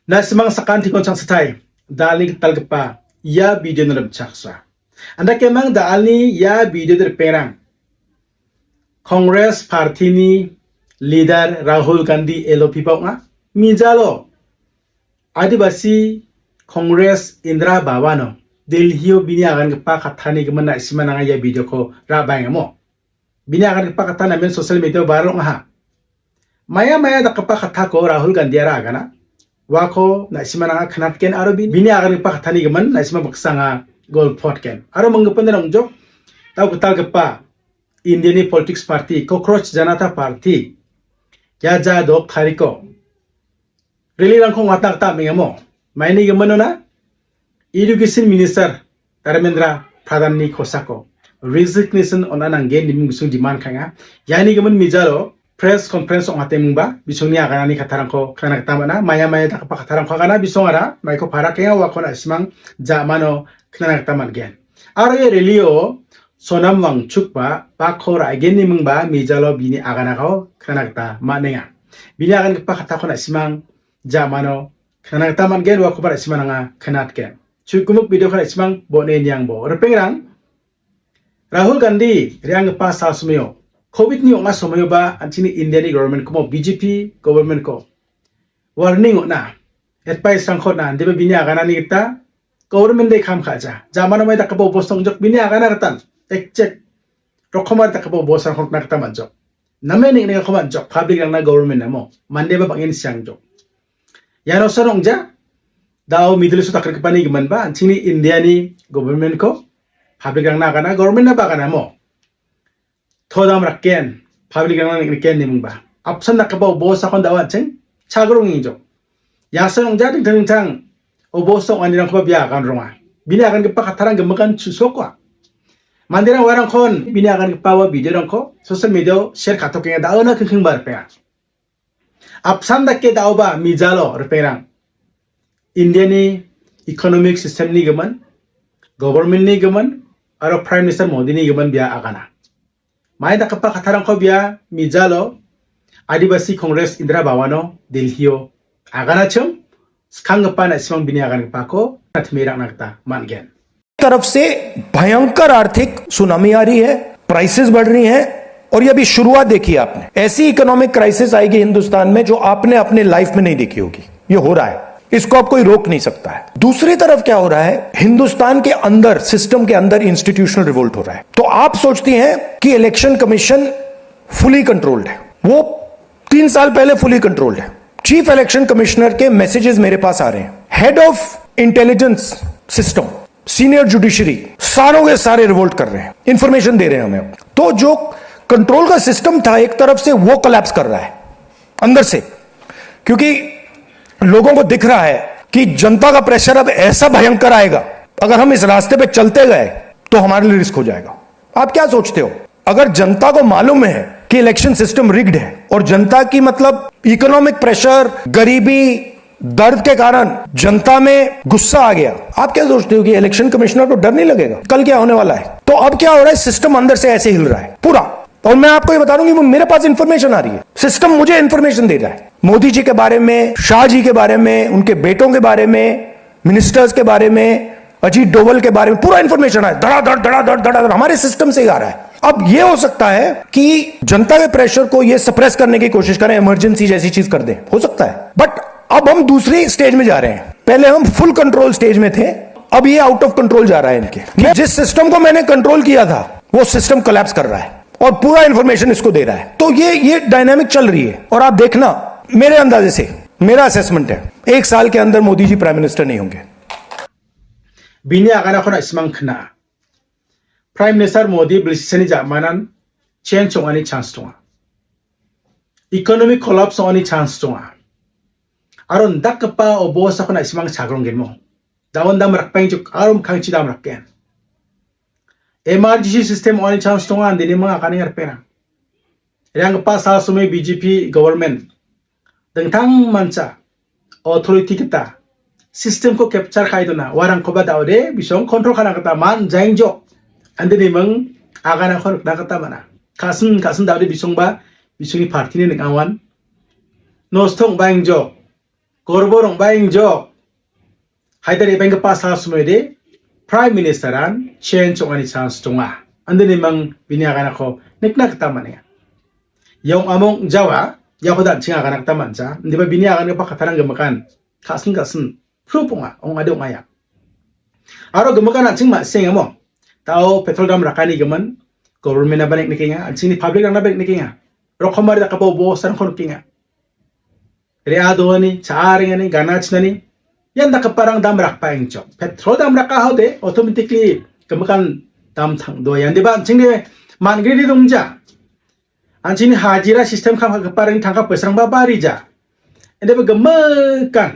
Nasimang sakanti koncang setai dalni talgepa ya video nalab chaksa. Anda kemang dalni ya video perang. Congress Party ni leader Rahul Gandhi LOP nga mijalo Adibasi Congress Indra Bawano Delhi bini akan kepa katani kemana ismana ya video ko rabay mo. Bini akan kepa katana men social media baru nga. Maya da kepa katako Rahul Gandhi ara agana. Wako na isima nga kanat ken aro bini akan kepa katani keman na isima baksanga gold pot ken. Aro menggepan na ungjok tau ketal kepa Indian Politics Party Cockroach Janata Party ya ja dok thariko. Rili rangkong watak ta mengamo. Maini gemano na Education Minister Dharmendra Pradhan ni khosako resignation onanang gen nimung bisung demand khanga yani gemen mijalo press conference ong ate mungba bisungni agana ni khatarangko khana tamana maya ta pa khatarangko agana bisongara maiko para kenga wakona simang jamano khana taman gen aro ye relio sonam wangchukba pakhora gen nimungba mijalo bini agana ko khana ta manenga bini agan pa khatakona simang jamano khana taman gen wako para simananga khanat gen Cukup video kan ismang bone yang bo. Repengrang Rahul Gandhi riang pa sa sumayo. COVID ni onga sumayo ba antini Indian government ko BJP government ko. Warning na. Advice sang khot na debe bini agana ni kita government de kham khaja. Jamana mai takabo bosong jok bini agana ratan. Ek check. Rokhomar takabo bosang khot na kata manjok. Name ni ne khoman jok public ang na government na mo. Mande ba bangin siang jok. Yano sarong ja Dao middle su takar kepani geman ba antini India ni government ko public ang nakana government na ba kana mo thodam rakken public ang ken nimung ba apsan nakabaw boss akon dawa cheng chagrong injo yasang jading tang o boss ong anirang ko biya kan ronga binakan kepa katarang gemakan susokwa mandirang warang kon binakan kepawa video rang ko social media share katok nga daw na keng bar pe apsan dakke daw ba mijalo reperang India ni economic system ni gaman, government ni gaman, aro Prime Minister Modi ni gaman biya agana. May nakapa katarang ko biya mijalo, Adibasi Congress Indra Bawano, Delhio, agana chum, skang pa na ismang biniyagan pa ko at mirang nagta mangen. तरफ से भयंकर आर्थिक tsunami आ रही है, prices बढ़ रही हैं और ये अभी शुरुआत देखी आपने. ऐसी इकोनॉमिक क्राइसिस आएगी हिंदुस्तान में जो आपने अपने लाइफ में नहीं देखी होगी. ये हो रहा है. इसको अब कोई रोक नहीं सकता है. दूसरी तरफ क्या हो रहा है, हिंदुस्तान के अंदर सिस्टम के अंदर इंस्टीट्यूशनल रिवोल्ट हो रहा है. तो आप सोचती हैं कि इलेक्शन कमीशन फुली कंट्रोल्ड है. वो 3 साल पहले फुली कंट्रोल्ड है. चीफ इलेक्शन कमिश्नर के मैसेजेस मेरे पास आ रहे हैं. Head of intelligence system, senior judiciary, सारों के सारे रिवोल्ट कर रहे हैं, इंफॉर्मेशन दे रहे हैं हमें. तो जो कंट्रोल का सिस्टम था एक तरफ से वो कोलैप्स कर रहा है अंदर से, क्योंकि लोगों को दिख रहा है कि जनता का प्रेशर अब ऐसा भयंकर आएगा, अगर हम इस रास्ते पे चलते गए तो हमारे लिए रिस्क हो जाएगा. आप क्या सोचते हो, अगर जनता को मालूम है कि इलेक्शन सिस्टम रिग्ड है और जनता की मतलब इकोनॉमिक प्रेशर, गरीबी, दर्द के कारण जनता में गुस्सा आ गया, आप क्या सोचते हो कि इलेक्शन कमिश्नर को डर नहीं लगेगा कल क्या होने वाला है. तो अब क्या हो रहा है, सिस्टम अंदर से ऐसे हिल रहा है पूरा. और मैं आपको ये बता दूं कि मेरे पास इंफॉर्मेशन आ रही है, सिस्टम मुझे इंफॉर्मेशन दे रहा है. मोदी जी के बारे में, शाह जी के बारे में, उनके बेटों के बारे में, मिनिस्टर्स के बारे में, अजीत डोवल के बारे में पूरा इंफॉर्मेशन है. धड़ाधड़ हमारे सिस्टम से ही आ रहा है. अब ये हो सकता है कि जनता के प्रेशर को ये सप्रेस करने की कोशिश करें, इमरजेंसी जैसी चीज कर दें, हो सकता है. बट अब हम दूसरी स्टेज में जा रहे हैं. पहले हम फुल कंट्रोल स्टेज में थे, अब ये आउट ऑफ कंट्रोल जा रहा है इनके. जिस सिस्टम को मैंने कंट्रोल किया था वो सिस्टम कोलैप्स कर रहा है और पूरा इंफॉर्मेशन इसको दे रहा है. तो ये डायनामिक चल रही है. और आप देखना, मेरे अंदाजे से, मेरा असेसमेंट है, 1 साल के अंदर मोदी जी प्राइम मिनिस्टर नहीं होंगे. Bini agana khona ismang khna. Prime Minister Modi blisani jamanan change ongani chance tonga. Economic collapse ongani chance tonga. Aron dakpa obosa khona ismang chagrong genmo. Dawon dam rakpang juk arom khangchi dam rakken. Emergency system ongani chance tonga andini mga kani ngarpena. Yang pa sa sume BJP government dengtang manca authority kita system ko capture khai dona warang ko ba daure bisong control khana kata man jaingjo andini mang agana khon na kata mana kasun daure bisong ba bisongi party ni awan nostong baingjo korborong baing jok haidari bang pa sa sumede prime ministeran chen chong ani chance tonga andeni mang biniagan ako niknak taman ya yung among jawa yako dan chinga kanak taman ja ndi ba biniagan pa katarang gemakan kasin prupunga ong adong aya aro gemakan ching ma sing amo tao petrol dam rakani geman government na banik nikinga ang sini public na banik nikinga rokomari da kapo bo san kon kinga reado ni charing ni ganach ni yan da kaparang dam rak pa engcho petrol dam rak ka hode automatically gemakan dam thang do yan di ba chingde man gri dongja an sini hajira system kam kaparang thangka pesang ba barija ende ba gemakan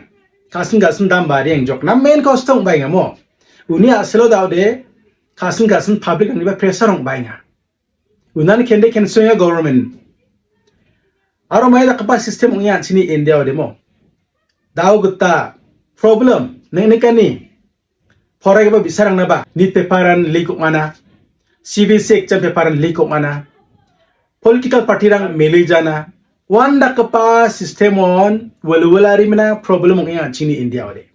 kasin dam bari engjok na main cost tong ba ngamo unia selo daude kasin public ni ba pressure ong ba nga unan kende kensoya government aro mai da kapa system ong yan sini India ode mo daw gutta problem neng kani forai ba bisarang na ba ni paparan likok mana CBC exam paparan likok mana political party rang meli jana wanda kapa system on walwalari mana problem ong yan sini India ode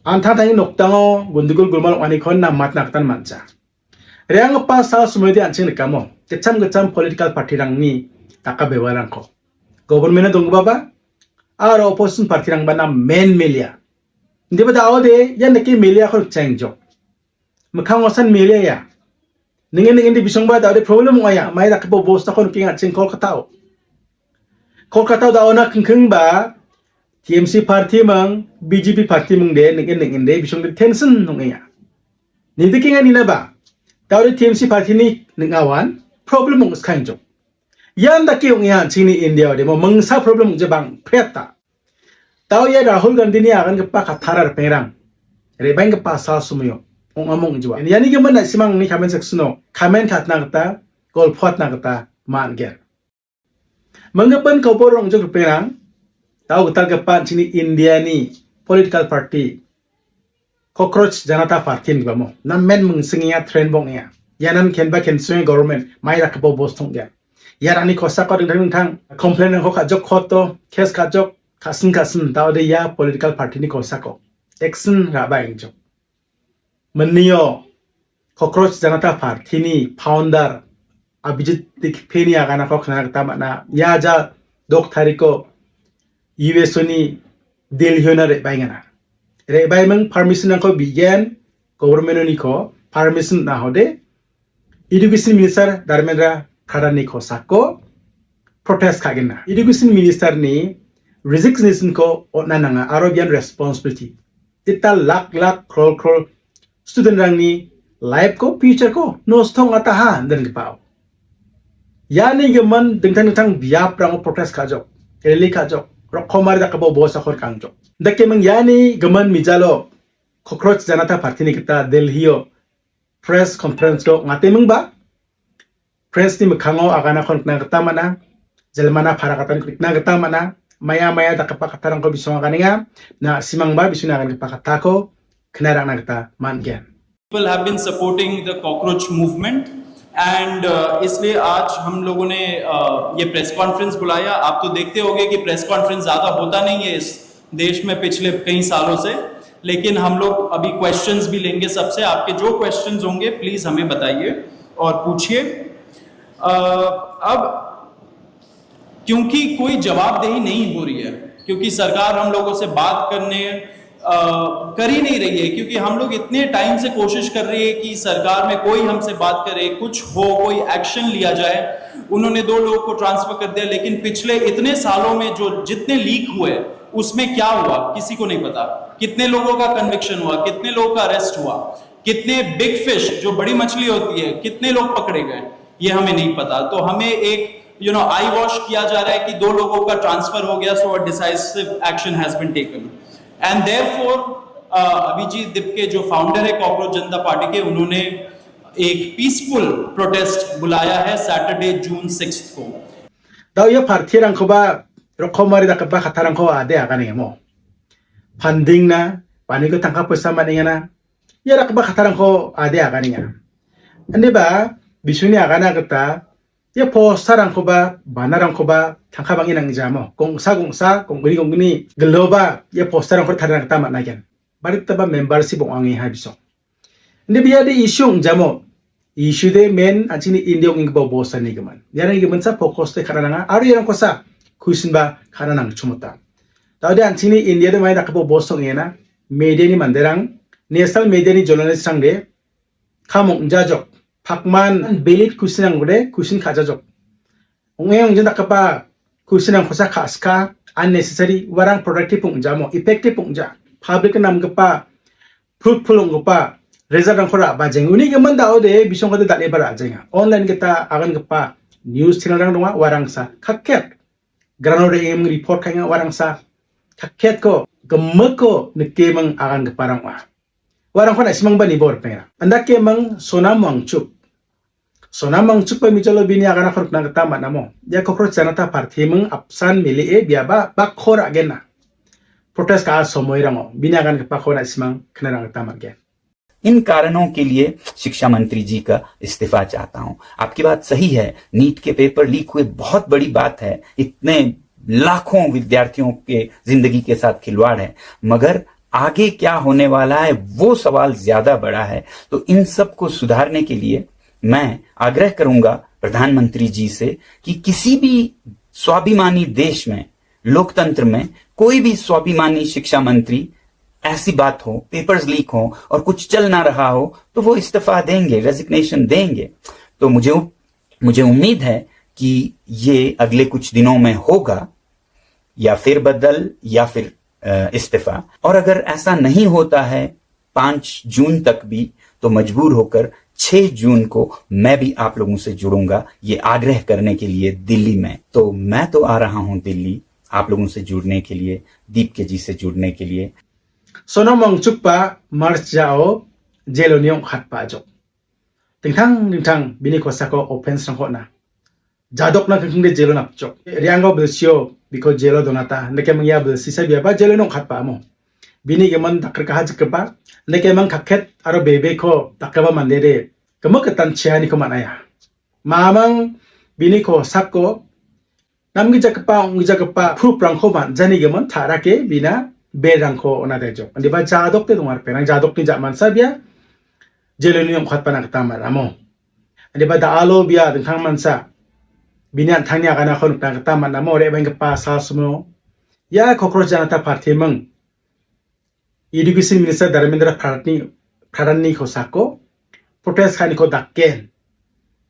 antha tangi noktango gundugul gulmal ani kon na matnak tan mancha reang pa sa sumedi anching kamo kecam political party rang ni taka bewaran ko government na dong baba aro opposition party rang bana main melia ndi ba dawo de yan neki melia ko changjo mukhang osan melia ya ningen di bisong ba dawo de problem mo ya mai da ko boss ta kon kinga ching kolkata dawo na kengkeng ba TMC party mang BJP party mang de ningen de bisong de tension nong ya ni de kinga ni na ba dawo de TMC party ni ngawan problem mo skangjo yan da kiyong yan sini India de mo mangsa problem je bang preta tao ya Rahul Gandhi ni akan kepa katarar perang rebang kepa sal sumuyo ong among jwa yani geman na simang ni kamen seksuno kamen katna kata gol phot na kata man ger mangapan koporong jo perang tao gutal kepa sini India ni political party cockroach janata party ni bamo namen mengsengia trend bong ya yanan kenba kensueng government mai da kepo bostong ya yarani kosa ko ding thang complain ko kajok khoto case kajok kasin tawde ya political party ni kosa ko action ra ba engjo manniyo cockroach janata party ni founder abhijit dikpeni agana ko khana ta mana ya ja dok tariko USoni delhi na re baingana re baimang permission ko bigen government ni ko permission na hode education minister dharmendra Khadani ko sako protest kagina education minister ni resignation ko onananga Arabian responsibility tita lakh crore student rang ni life ko future ko nostong ataha dan gepao yani geman dengtang biap rang protest kajok rally kajok rokomar da kabo bosa khor kangjo dake mang yani geman mijalo cockroach janata party ni kita Delhi press conference ko ngate mang ba press ni mukhango agana kon na mana jelmana pharakatan na mana maya da kapakatarang ko bisong kaninga na simang ba bisuna kan kapakata ko knarang nagta mangen people have been supporting the cockroach movement and इसलिए आज हम लोगों ने ये press conference बुलाया आप तो देखते होंगे कि प्रेस कॉन्फ्रेंस ज्यादा होता नहीं है इस देश में पिछले कई सालों से लेकिन हम लोग अभी क्वेश्चंस भी लेंगे सबसे आपके जो क्वेश्चंस होंगे प्लीज हमें बताइए और पूछिए अब क्योंकि कोई जवाबदेही नहीं हो रही है क्योंकि सरकार हम लोगों से बात करने कर ही नहीं रही है क्योंकि हम लोग इतने टाइम से कोशिश कर रही है कि सरकार में कोई हमसे बात करे कुछ हो कोई एक्शन लिया जाए उन्होंने 2 लोगों को ट्रांसफर कर दिया लेकिन पिछले इतने सालों में जो जितने लीक हुए उसमें क्या हुआ किसी को नहीं पता कितने लोगों का कन्विक्शन हुआ कितने लोगों का अरेस्ट हुआ कितने बिग फिश जो बड़ी मछली होती है कितने लोग पकड़े गए ये हमें नहीं पता तो हमें एक आई वॉश किया जा रहा है कि 2 लोगों का ट्रांसफर हो गया so decisive action has been taken and therefore Abhijit Dipke जो फाउंडर है कॉकरोच जनता पार्टी के उन्होंने एक पीसफुल प्रोटेस्ट बुलाया है सैटरडे जून 6 को दाव ये पार्टी रंग बा रखमारी दा कबा खतारंग को आदे आगाने मो फंडिंग ना पानी को तंका पैसा मानेगा ना ये रकबा खतारंग को आदे आगाने अंदे बा बिसुनी आगाना कता ye poster ang ko ba banner ang ko ba tangkabang inang jamo gongsa gongni globa ye poster ang ko tharang ta mat nagen barit ta ba membership ong angi ha biso ndi biya de issue jamo issue de men achini india ing bo bosa ni gaman yana ni gaman sa focus te karana aru yang ko sa kuisin ba karana chumuta tawde achini india de mai da ko bosa ngena media ni manderang national media ni journalist sang de kamong jajok pakman belit kusinang gode kusin kajajok ongeng jenda kapa kusinang khosa khaska unnecessary warang productive pungja mo effective pungja public nam gapa fruitful ngpa result ang khora ba jeng uni geman da ode bisong kade dale bara jenga online kita agan gapa news channel rang donga warang sa khakket granode em report kanga warang sa khakket ko gemeko nekemang agan geparang wa warang khona simang bani bor pera anda kemang sonam wangchuk pa mijalo bini agana khoruk nang tama namo ya kokro chanata parthimung apsan mili e biaba bakhor agena protest ka somoy rango bini agan ka khona simang khnarang tama ge इन कारणों के लिए शिक्षा मंत्री जी का इस्तीफा चाहता हूं। आपकी बात सही है, नीट के पेपर लीक हुए बहुत बड़ी बात है, इतने लाखों विद्यार्थियों के जिंदगी के साथ खिलवाड़ है, मगर आगे क्या होने वाला है वो सवाल ज्यादा बड़ा है। तो इन सब को सुधारने के लिए मैं आग्रह करूंगा प्रधानमंत्री जी से कि किसी भी स्वाभिमानी देश में, लोकतंत्र में कोई भी स्वाभिमानी शिक्षा मंत्री ऐसी बात हो, पेपर्स लीक हो और कुछ चल ना रहा हो तो वो इस्तीफा देंगे, रेजिग्नेशन देंगे। तो मुझे उम्मीद है कि ये अगले कुछ दिनों में होगा, या फिर बदल या फिर इस्तीफा। और अगर ऐसा नहीं होता है 5 जून तक भी तो मजबूर होकर 6 जून को मैं भी आप लोगों से जुड़ूंगा, ये आग्रह करने के लिए दिल्ली में। तो मैं तो आ रहा हूं दिल्ली आप लोगों से जुड़ने के लिए, दीप के जी से जुड़ने के लिए। sonam wangchuk pa march jao jeloniong khat pa jok tingtang bini kosa ko offense rang hona jadok na khing de jelo nap chok riango belsio biko jelo donata neke mangya belsi sa biaba jelo nong khat pa mo bini geman dakar ka hajik pa neke mang khakhet aro bebe ko takaba mandere kemakatan chiani ko manaya mamang bini ko sakko namgi jakpa proof rang ko man jani geman tharake bina berangko ona dejo andi ba jadok te dumar penang jadok ni jaman sabia jeloni om khat panang tamar amo andi ba daalo bia dengkang mansa binian thangnya kana khon tang tamar amo re bang pa sa sumo ya cockroach janata party mang education minister Dharmendra Pradhan ko sako protest khani ko dakken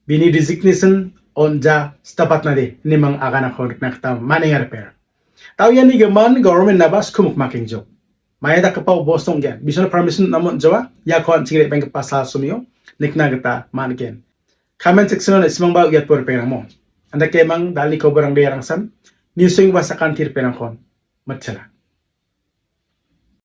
bini resignation on ja stapat na de nimang agana khon nakta maningar per tau yani geman government nabas kumuk making job maya da kapau bosong gen bison permission namon jawa ya kon chingre bank pasal sumio nikna gata manken comment section on ismang ba yat por penamo anda kemang dali ko barang de rangsan newsing basakan tir penang kon matchala